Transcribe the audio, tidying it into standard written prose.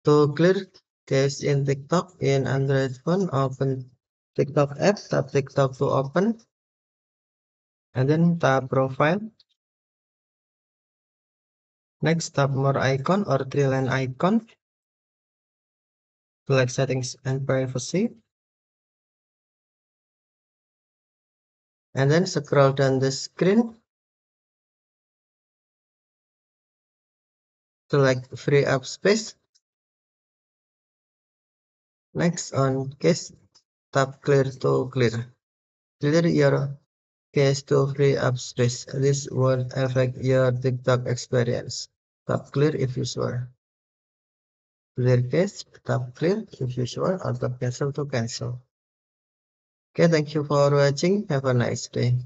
To clear cache in TikTok in Android phone, open TikTok app, tap TikTok to open, and then tap profile. Next, tap more icon or three line icon. Select settings and privacy. And then scroll down the screen. Select free up space. Next, on cache, tap clear to clear. Clear your cache to free up space. This won't affect your TikTok experience. Tap clear if you sure. Clear cache, tap clear if you sure, or tap cancel to cancel. Okay, thank you for watching. Have a nice day.